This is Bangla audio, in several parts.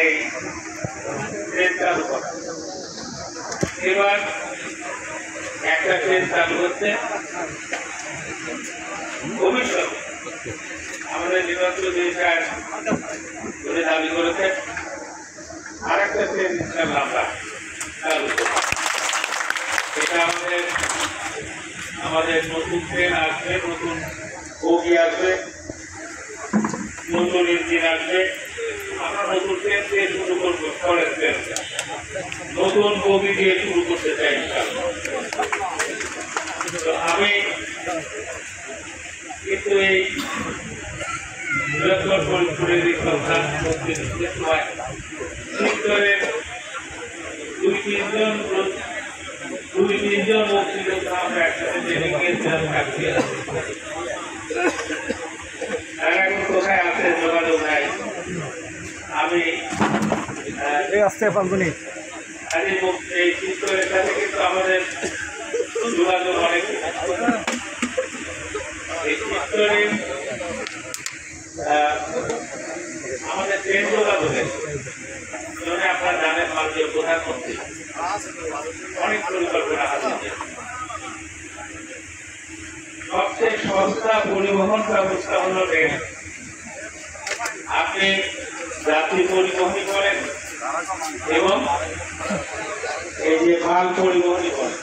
এই ট্রেন চালু করা। এবার একটা ট্রেন চালু হচ্ছে, ভবিষ্যতে আমাদের নির্বাচিত দেশার দাবি করেছে আর একটা ট্রেন আমরা চালু করব। এটা আমাদের নতুন ট্রেন আসবে, নতুন বগি আসবে, নতুন ইঞ্জিন আসবে। আমরা নতুন ট্রেন দিয়ে শুরু করবো, পরের ট্রেন নতুন বগি দিয়ে শুরু করতে চাই। তো আমি কিন্তু এই পরিপুরের সংখ্যা দুই তিনজন মুক্তিযোদ্ধা আমরা একসাথে থাকছি। এখন কোথায় আছে যোগাযোগ নাই। আমি এই চিত্রের সাথে কিন্তু আমাদের যোগাযোগ অনেক। এই চিত্রের আমাদের ট্রেন যোগাযোগের জন্য আপনারা জানেন মাননীয় প্রধানমন্ত্রী অনেক পরিকল্পনা আছে। সবচেয়ে সস্তা পরিবহন ব্যবস্থা হলো ট্রেন। আপনি যাত্রী পরিবহন করেন এবং এই যে মাল পরিবহন করেন,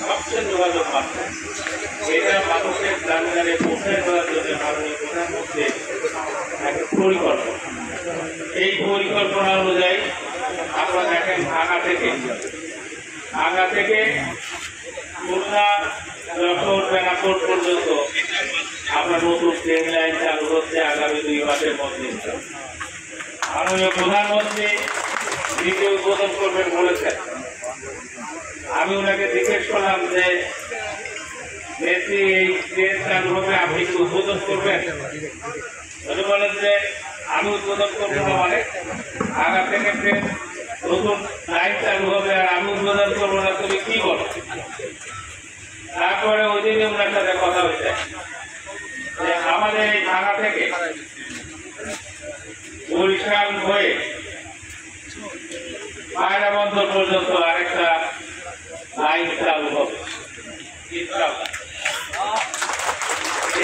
সবচেয়ে যোগাযোগ মাধ্যম। এটা মানুষের জানগারে পৌঁছে দেওয়ার জন্য মাননীয় প্রধানমন্ত্রীর একটা পরিকল্পনা। এই পরিকল্পনা অনুযায়ী আপনারা দেখেন ভাঙা থেকে খুলনা, যশোর, বেনাপোল পর্যন্ত আমরা নতুন ট্রেন লাইন চালু হচ্ছে আগামী 2 মাসের মধ্যে। মাননীয় প্রধানমন্ত্রী দ্বিতীয় উদ্বোধন করবেন বলেছেন। আমি ওনাকে জিজ্ঞেস করলাম যে নেত্রী এই ট্রেন চালু হবে, আপনি কি উদ্বোধন করবেন? উনি বলেন যে আমি উদ্বোধন করবো না, মানে ঢাকা থেকে ট্রেন নতুন লাইন চালু হবে আর আমি উদ্বোধন করবো না, তুমি কি বলো? তারপরে ওই দিনে ওনার সাথে কথা হয়েছে যে আমাদের এই ঢাকা থেকে বরিশাল হয়ে পায়রা বন্দর পর্যন্ত আরেকটা লাইন চালু হবে।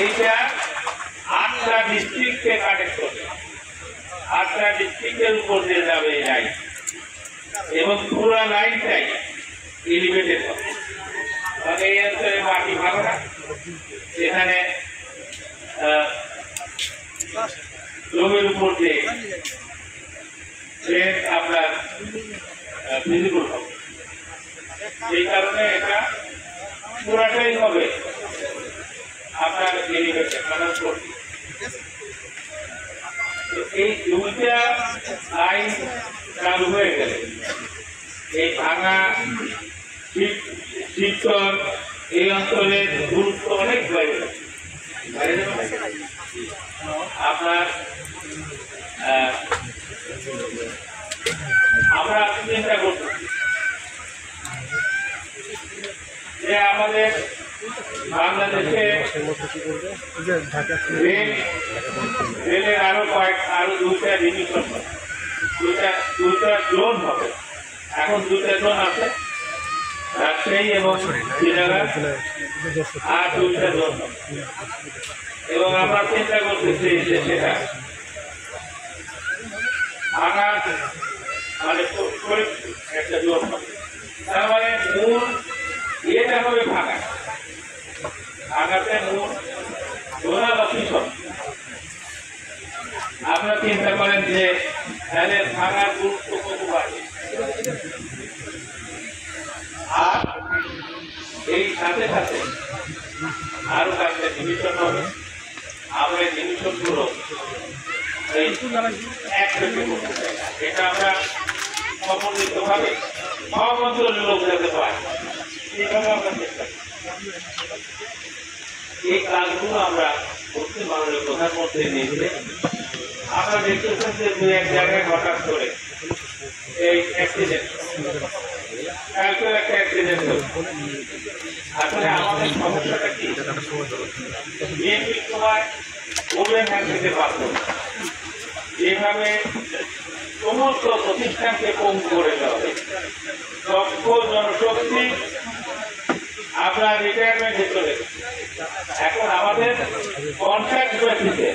এইটা 8টা ডিস্ট্রিক্টকে কানেক্ট করবে, 8টা ডিস্ট্রিক্টের উপর দিয়ে যাবে এই লাইন এবং পুরো লাইনটাই এলিভেটেড হবে। মানে এই অঞ্চলে মাটি ভালো না, সেখানে জমির উপর দিয়ে ট্রেন আপনার ভিজিবল হবে। এই কারণে এটা পুরাটাই হবে আপনার এলিভেটেড মানুষ করবে। এই 2টা লাইন চালু হয়ে গেলে এই ভাঙা শিবচর এই অঞ্চলের গুরুত্ব অনেক বেড়ে যাবে। আপনার আমরা চিন্তা করছি যে আমাদের বাংলাদেশে রেলের আরো 2টা ডিভিশন, 2টা জোন হবে। এখন 2টা জোন আছে, রাজশাহী এবং শ্রীনগর, আর 2টা জোন হবে। এবং আমরা চিন্তা করতেছি যে সেটা ভাঙার মানে একটা জোন হবে। তার মানে মূল এটা হবে ভাঙাতে মূল জোনাল অফিস হবে। আপনারা চিন্তা করেন যে তাহলে ভাঙার গুরুত্ব কত বাড়বে। আর এই সাথে সাথে আরো একটা ডিভিশন হবে। আমরা এই ডিভিশনগুলো এটা আমরা সমন্বিতভাবে সব অঞ্চলের লোক যেতে পারি, এইভাবে আমরা চেষ্টা করি। এই কাজগুলো আমরা করতে মাননীয় প্রধানমন্ত্রী নিয়ে আমরা দেখতেছেন যে 2-1 জায়গায় হঠাৎ করে এই অ্যাক্সিডেন্ট, কালকেও একটা অ্যাক্সিডেন্ট হল। আসলে আমাদের সমস্যাটা কি, বিএনপির সময় ওভেন হ্যান্ড দিতে পারত, যেভাবে সমস্ত প্রতিষ্ঠানকে পঙ্গু করে দেওয়া হয়েছে, দক্ষ জনশক্তি আপনার রিটায়ারমেন্টে চলে গেছে। এখন আমাদের কন্ট্রাক্ট বেসিসে